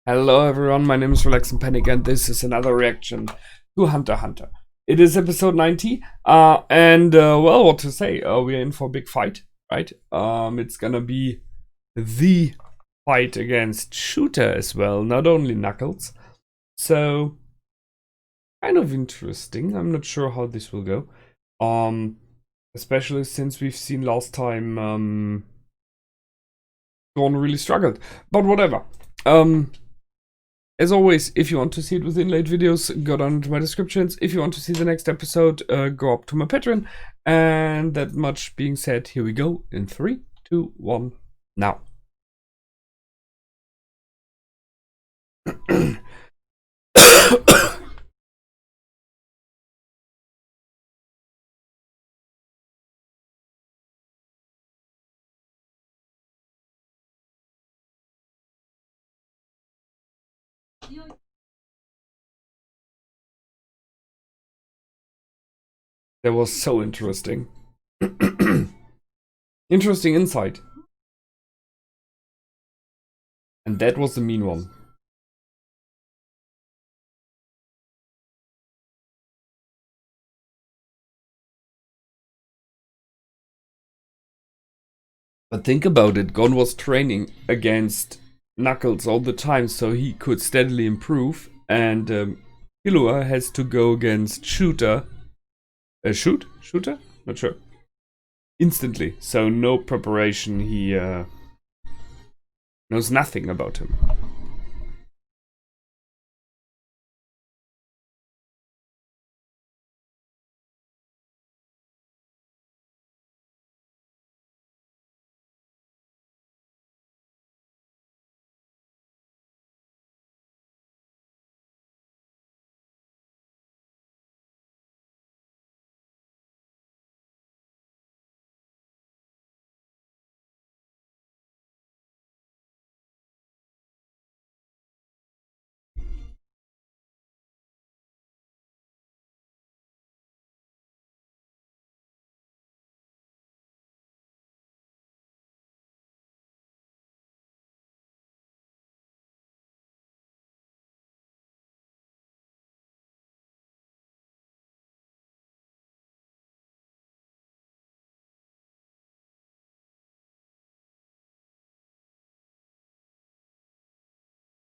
Hello everyone, my name is Relax and Panic and this is another reaction to Hunter x Hunter. It is episode 90, well, what to say, we're in for a big fight, right? It's gonna be the fight against Shooter as well, not only Knuckles. So, kind of interesting, I'm not sure how this will go. Especially since we've seen last time, Dawn really struggled, but whatever. As always, if you want to see it with inlaid videos, go down into my descriptions. If you want to see the next episode, go up to my Patreon. And that much being said, here we go in 3, 2, 1, now. That was so interesting. Interesting insight. And that was the mean one. But think about it, Gon was training against Knuckles all the time so he could steadily improve. And Killua has to go against Shooter. Shooter? Not sure. Instantly, so no preparation, he knows nothing about him.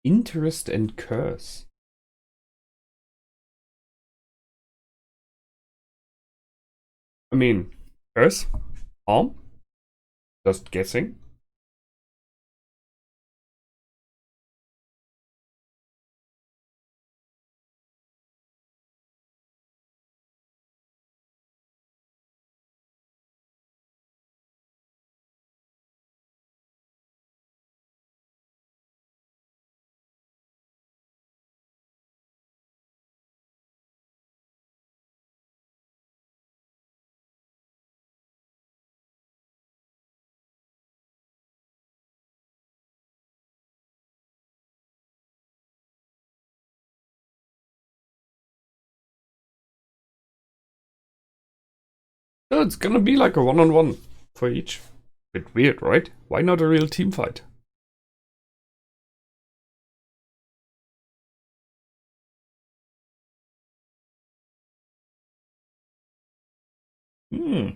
Interest and curse. I mean, curse? Harm? Just guessing. So it's gonna be like a one-on-one for each. Bit weird, right? Why not a real team fight? Hmm.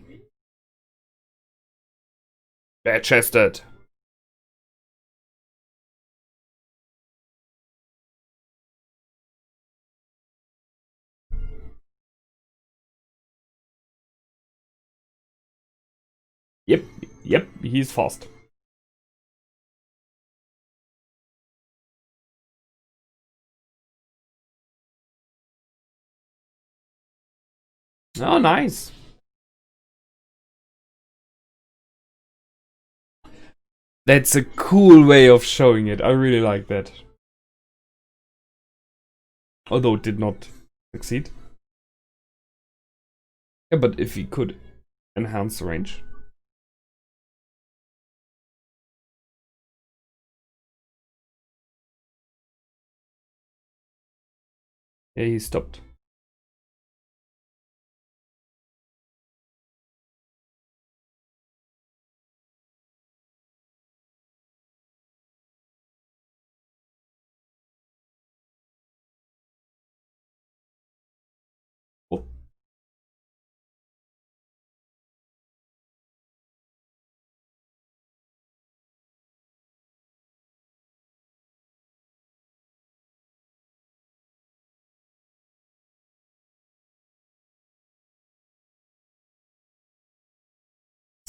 Bare-chested. Yep, he's fast. Oh, nice. That's a cool way of showing it. I really like that. Although it did not succeed. Yeah, but if he could enhance the range. Yeah, he stopped.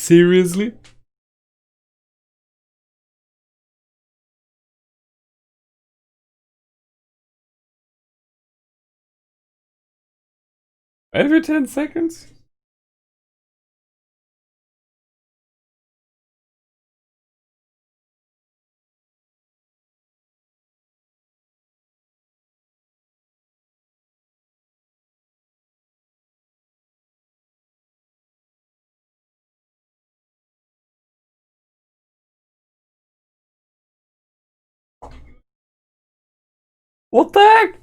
Seriously? Every 10 seconds? What the heck?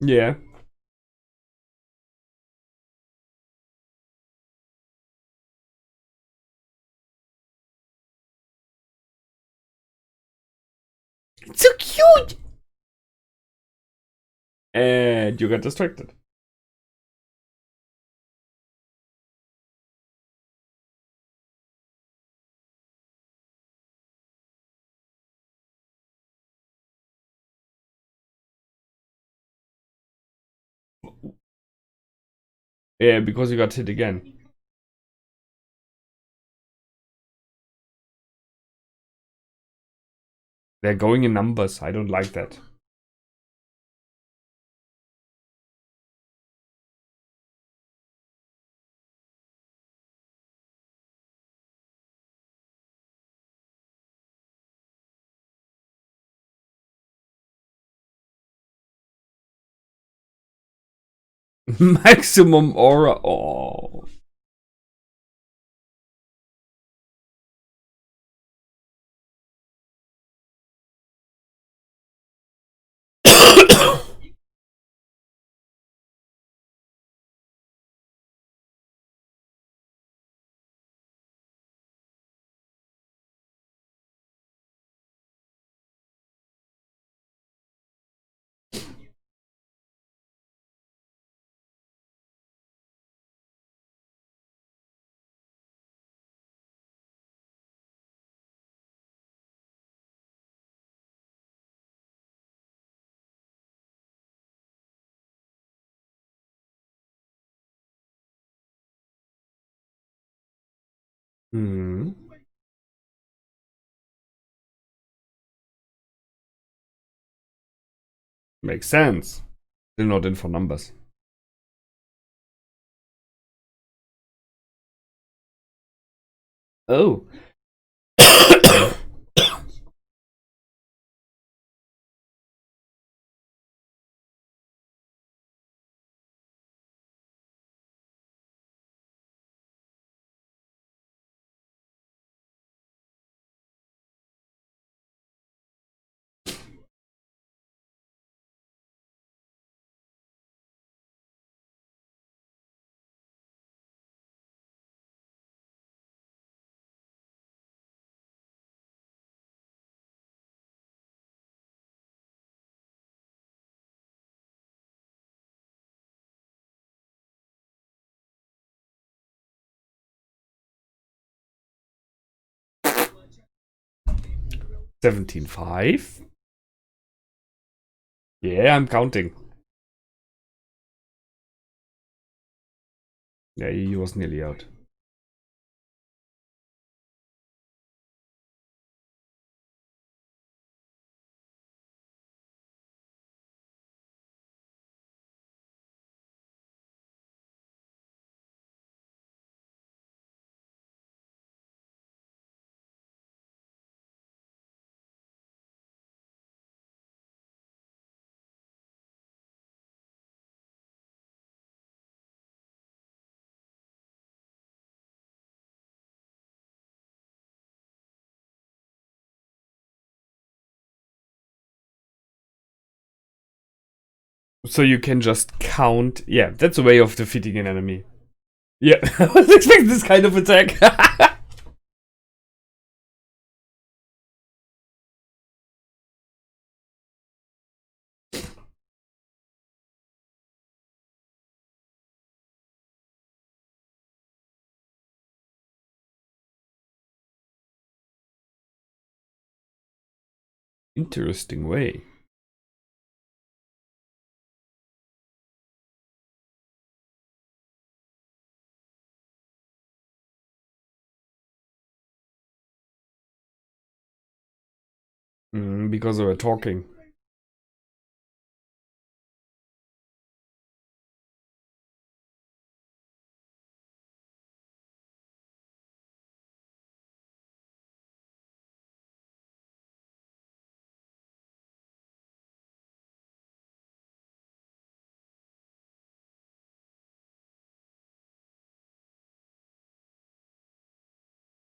Yeah. It's so cute! And you got distracted. Yeah, because you got hit again. They're going in numbers. I don't like that. Maximum aura. Oh. Hmm. Makes sense. Still not in for numbers. Oh. 17.5. Yeah, I'm counting. Yeah, he was nearly out. So you can just count. Yeah, that's a way of defeating an enemy. Yeah, I was expecting this kind of attack. Interesting way. Because we were talking.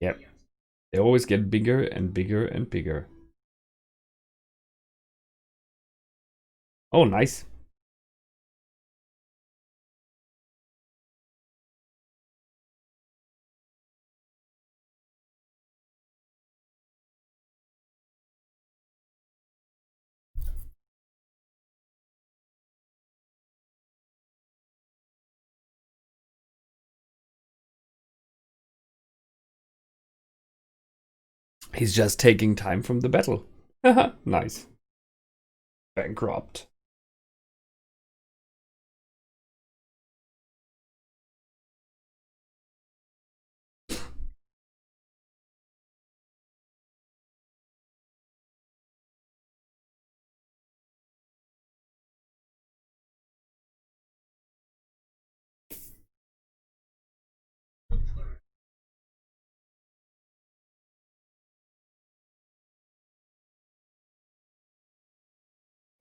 Yep. They always get bigger and bigger and bigger. Oh, nice. He's just taking time from the battle. Nice. Bankrupt.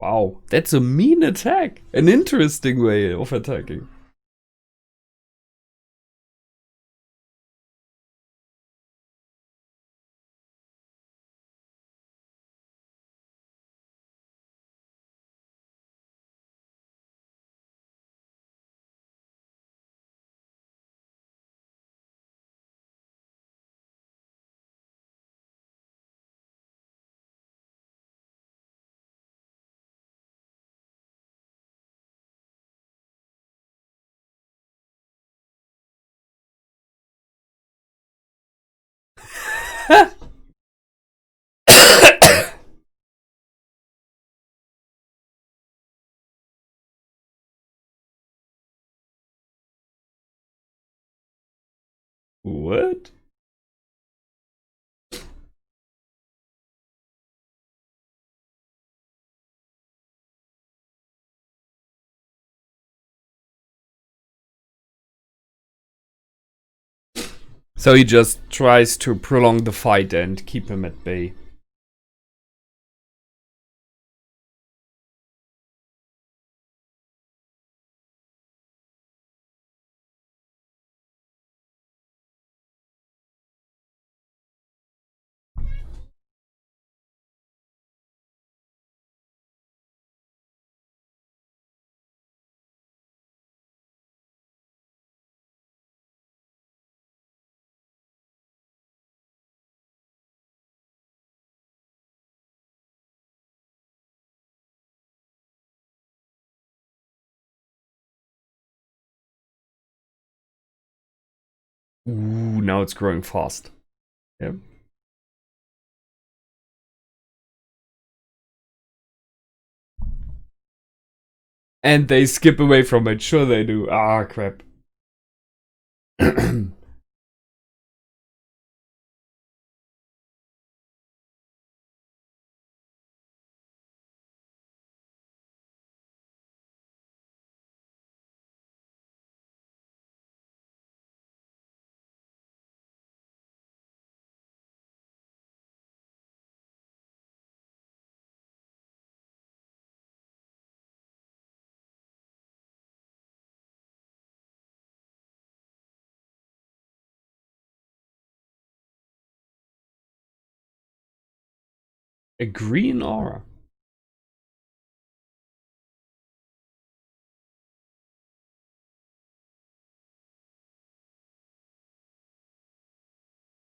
Wow, that's a mean attack. An interesting way of attacking. What? So he just tries to prolong the fight and keep him at bay. Ooh, now it's growing fast. Yep. And they skip away from it. Sure they do. Ah, crap. A green aura.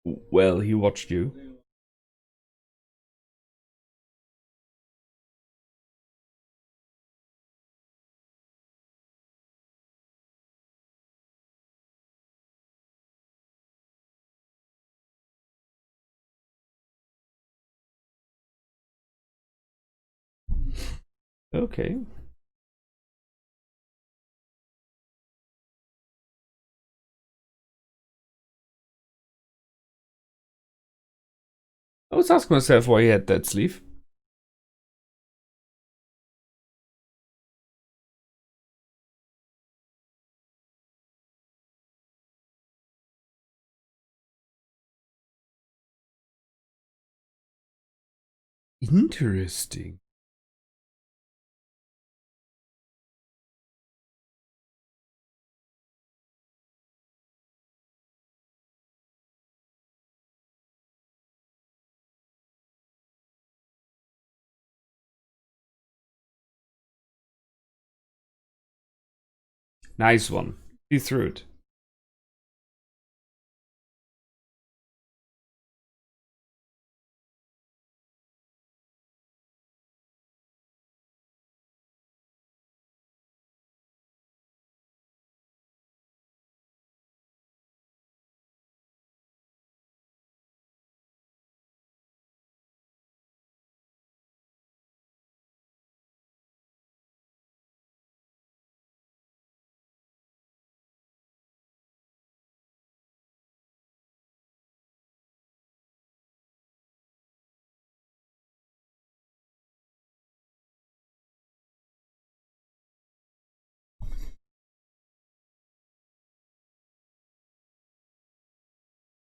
Well, he watched you. Okay. I was asking myself why he had that sleeve. Interesting. Nice one. See through it.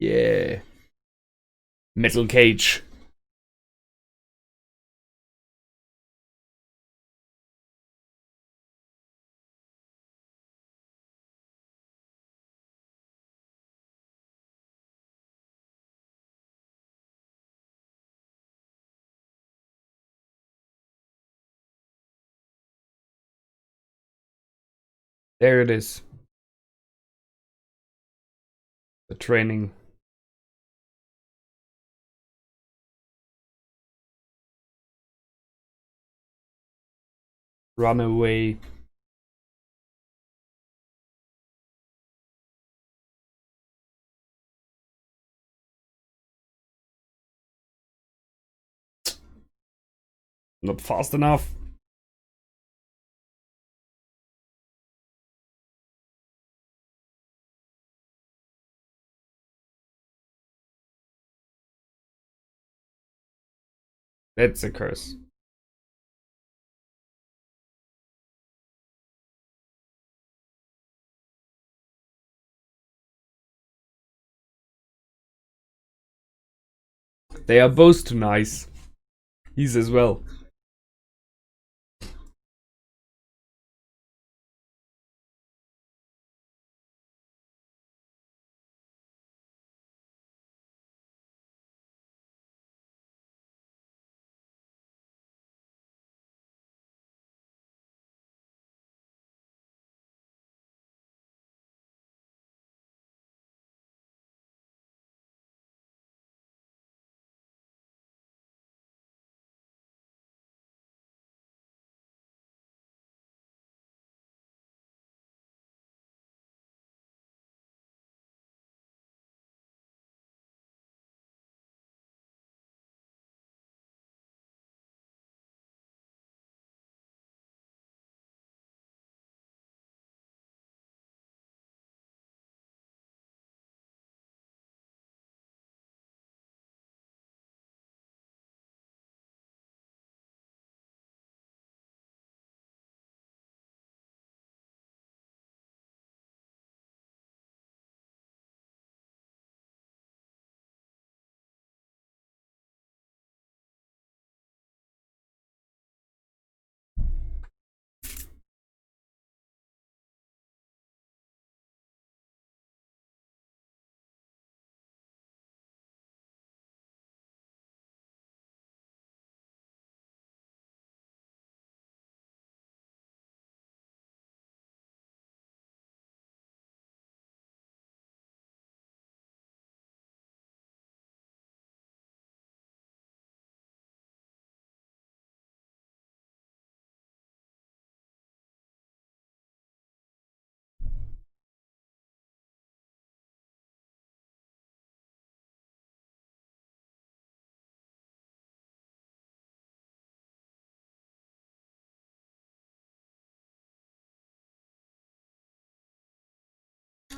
Yeah. Metal cage. There it is. The training. Run away. Not fast enough. That's a curse. They are both too nice. He's as well.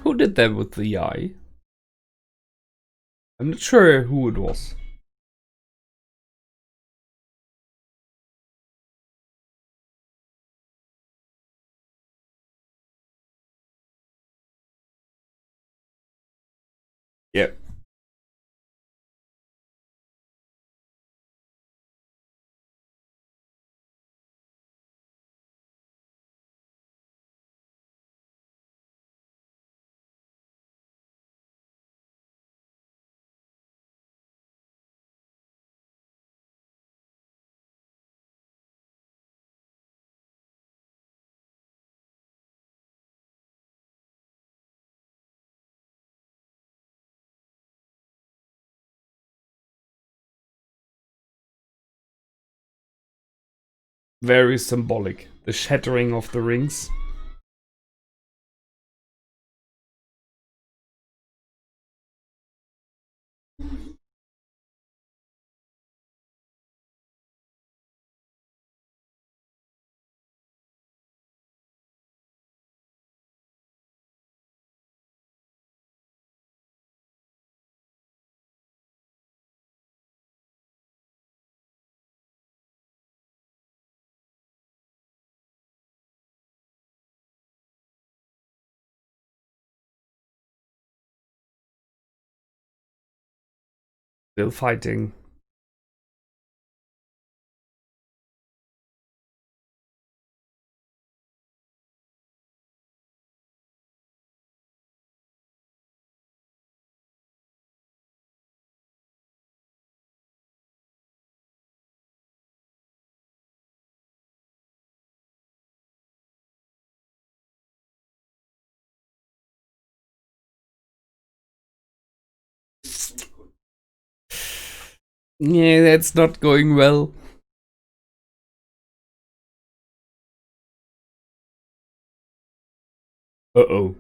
Who did that with the eye? I'm not sure who it was. Yep. very symbolic. The shattering of the rings. Still fighting. Yeah, that's not going well. Uh-oh.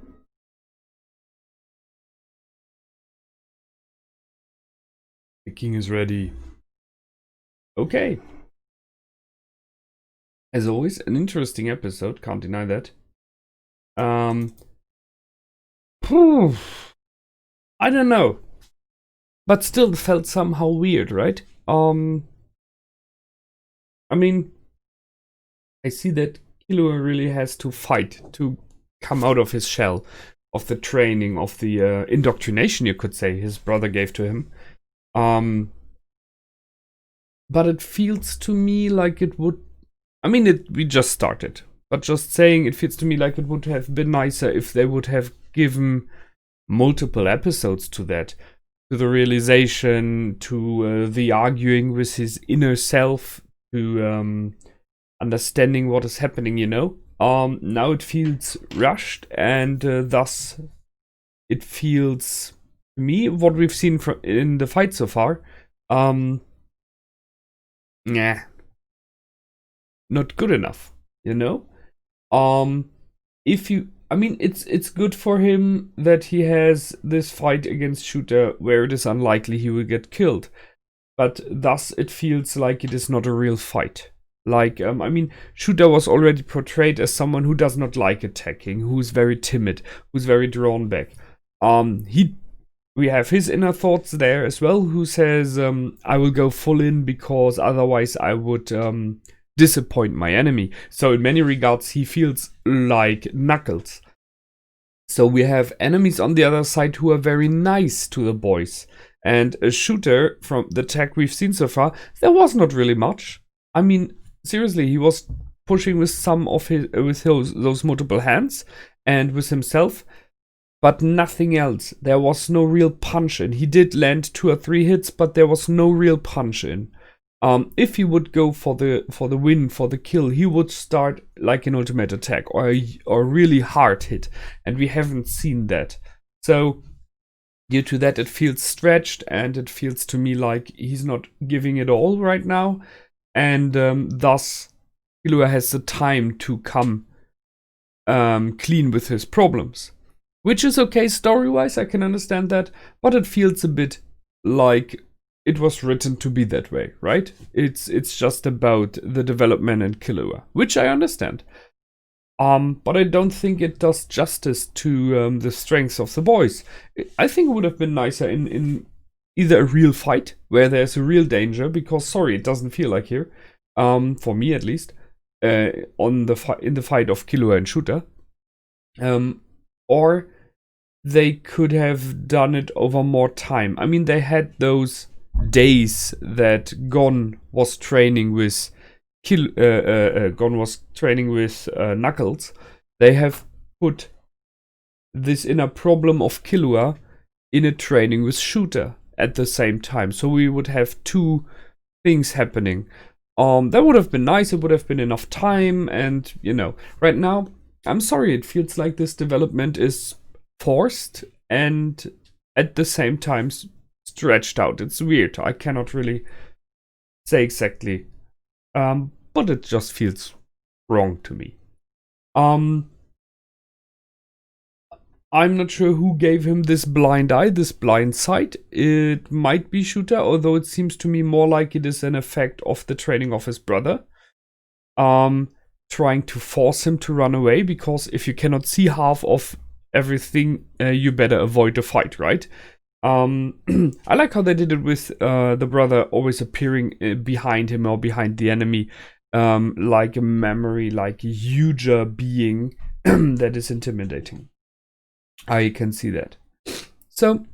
The king is ready. Okay. As always, an interesting episode, can't deny that. Phew, I don't know. But still felt somehow weird, right? I mean, I see that Killua really has to fight to come out of his shell, of the training, of the indoctrination, you could say, his brother gave to him. But it feels to me like it would. I mean, we just started, but just saying, it feels to me like it would have been nicer if they would have given multiple episodes to that, to the realization, to the arguing with his inner self, to understanding what is happening, you know? Now it feels rushed, and thus it feels, to me, what we've seen in the fight so far, nah, not good enough, you know? If you, I mean, it's good for him that he has this fight against Shooter where it is unlikely he will get killed, but thus it feels like it is not a real fight. Like, I mean, Shooter was already portrayed as someone who does not like attacking, who's very timid, who's very drawn back. We have his inner thoughts there as well, who says, I will go full in because otherwise I would disappoint my enemy. So in many regards, he feels like Knuckles. So we have enemies on the other side who are very nice to the boys. And a Shooter, from the tag we've seen so far, there was not really much. I mean, seriously, he was pushing with some of his with those multiple hands and with himself, but nothing else. There was no real punch in. He did land 2 or 3 hits, but there was no real punch in. If he would go for the win, for the kill, he would start like an ultimate attack or a really hard hit, and we haven't seen that. So due to that, it feels stretched, and it feels to me like he's not giving it all right now, and thus Killua has the time to come clean with his problems. Which is okay story-wise, I can understand that, but it feels a bit like it was written to be that way, right? It's just about the development in Killua, which I understand. But I don't think it does justice to the strengths of the boys. I think it would have been nicer in either a real fight, where there's a real danger, because, sorry, it doesn't feel like here, for me at least, in the fight of Killua and Shooter. Or they could have done it over more time. I mean, they had those days that Gon was training with Knuckles. They have put this inner problem of Killua in a training with Shooter at the same time. So we would have 2 things happening. That would have been nice. It would have been enough time, and you know, right now, I'm sorry, it feels like this development is forced and at the same time stretched out. It's weird. I cannot really say exactly. but it just feels wrong to me. I'm not sure who gave him this blind eye, this blind sight. It might be Shooter, although it seems to me more like it is an effect of the training of his brother. Trying to force him to run away, because if you cannot see half of everything, you better avoid the fight, right? I like how they did it with the brother always appearing behind him or behind the enemy, like a memory, like a huger being that is intimidating. I can see that. So,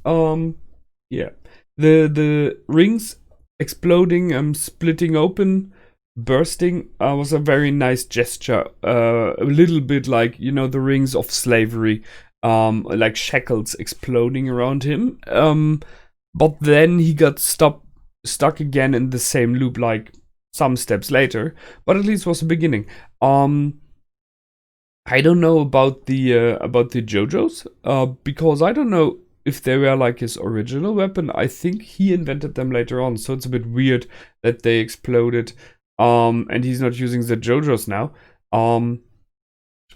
yeah, the rings exploding, splitting open, bursting was a very nice gesture. A little bit like, you know, the rings of slavery. Like shackles exploding around him. But then he got stuck again in the same loop, like some steps later. But at least was the beginning. I don't know about the JoJo's, because I don't know if they were like his original weapon. I think he invented them later on, so it's a bit weird that they exploded. And he's not using the JoJo's now.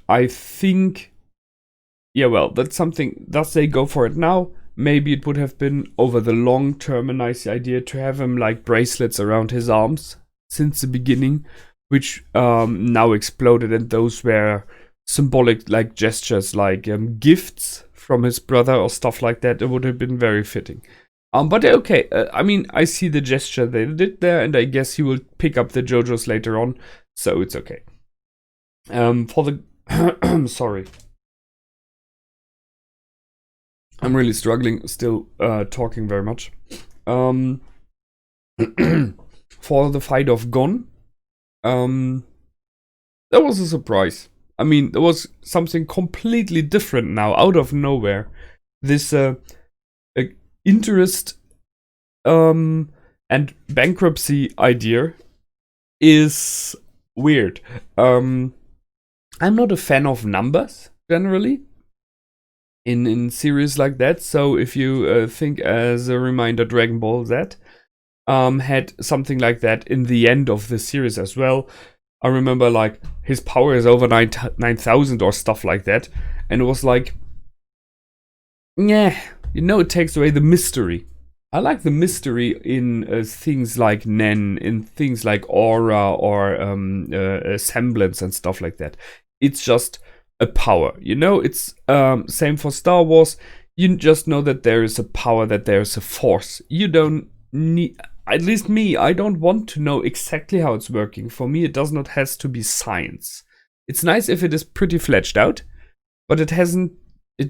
I think. Yeah, well, that's something. Thus they go for it now. Maybe it would have been over the long term a nice idea to have him like bracelets around his arms since the beginning, which now exploded, and those were symbolic like gestures, like gifts from his brother or stuff like that. It would have been very fitting. But okay, I mean, I see the gesture they did there, and I guess he will pick up the JoJo's later on, so it's okay. For the sorry. I'm really struggling still talking very much. For the fight of Gon, that was a surprise. I mean, there was something completely different now, out of nowhere. This interest and bankruptcy idea is weird. I'm not a fan of numbers, generally. In series like that, so if you think as a reminder, Dragon Ball Z had something like that in the end of the series as well. I remember like his power is over 9,000 or stuff like that, and it was like, yeah, you know, it takes away the mystery. I like the mystery in things like Nen, in things like aura or semblance and stuff like that. It's just a power, you know. It's same for Star Wars. You just know that there is a power, that there is a force. You don't need, at least me, I don't want to know exactly how it's working. For me, it does not has to be science. It's nice if it is pretty fledged out, but it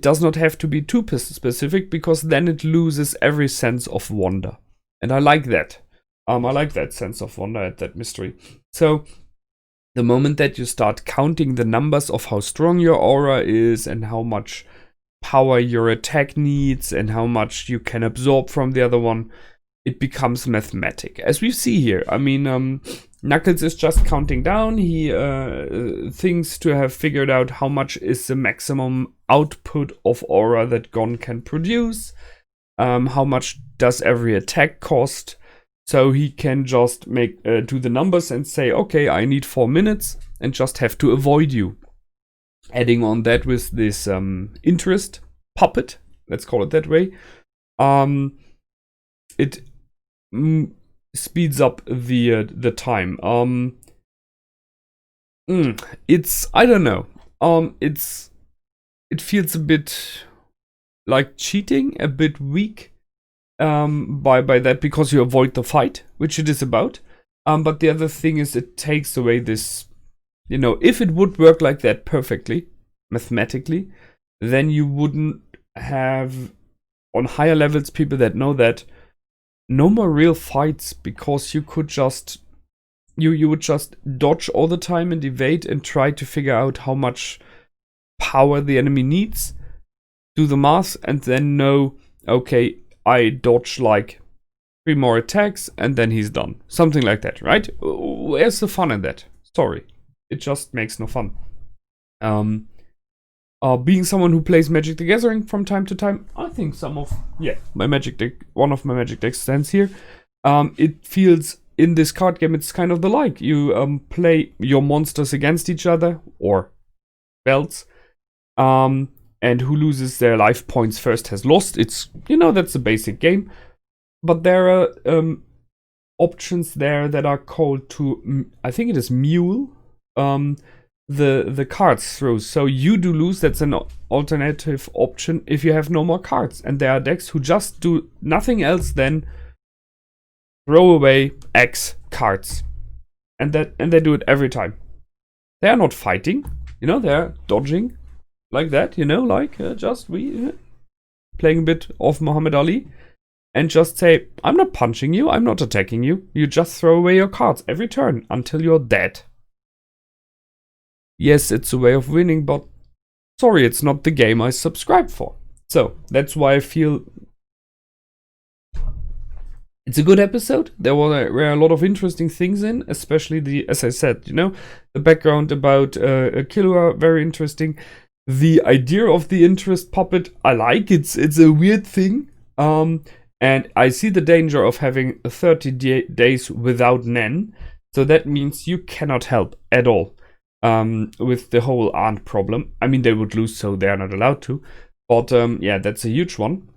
does not have to be too specific, because then it loses every sense of wonder, and I like that. I like that sense of wonder and that mystery. So the moment that you start counting the numbers of how strong your aura is and how much power your attack needs and how much you can absorb from the other one, it becomes mathematic. As we see here, I mean, Knuckles is just counting down. He thinks to have figured out how much is the maximum output of aura that Gon can produce. How much does every attack cost? So he can just do the numbers and say, okay, I need 4 minutes, and just have to avoid you. Adding on that with this interest puppet, let's call it that way, it speeds up the time. It's, I don't know. It feels a bit like cheating, a bit weak. By that, because you avoid the fight, which it is about. But the other thing is, it takes away this, you know, if it would work like that perfectly, mathematically, then you wouldn't have, on higher levels, people that know that no more real fights, because you could just, you would just dodge all the time and evade and try to figure out how much power the enemy needs, do the math, and then know, okay, I dodge like 3 more attacks and then he's done. Something like that, right? Where's the fun in that? Sorry. It just makes no fun. Being someone who plays Magic the Gathering from time to time, I think my Magic deck, one of my Magic decks stands here. It feels in this card game, it's kind of the like. You play your monsters against each other, or belts. And who loses their life points first has lost. It's, that's a basic game. But there are options there that are called to, I think it is mule, the cards through. So you do lose, that's an alternative option if you have no more cards. And there are decks who just do nothing else than throw away X cards. And they do it every time. They are not fighting, they're dodging. Like that, just playing a bit of Muhammad Ali and just say, I'm not punching you, I'm not attacking you. You just throw away your cards every turn until you're dead. Yes, it's a way of winning, but sorry, it's not the game I subscribed for. So that's why I feel it's a good episode. There were a lot of interesting things in, especially as I said, the background about Killua, very interesting. The idea of the interest puppet, I like. It's a weird thing. And I see the danger of having 30 days without Nen. So that means you cannot help at all with the whole aunt problem. I mean, they would lose, so they're not allowed to. But yeah, that's a huge one.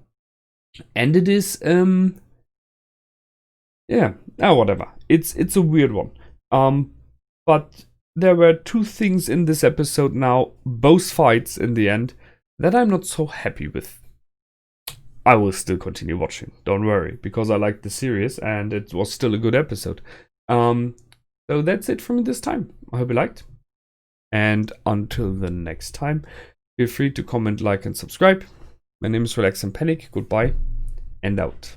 And it is, whatever. It's a weird one. But there were two things in this episode now, both fights in the end, that I'm not so happy with. I will still continue watching, don't worry, because I liked the series and it was still a good episode. So that's it from me this time. I hope you liked. And until the next time, feel free to comment, like, and subscribe. My name is Relax and Panic. Goodbye and out.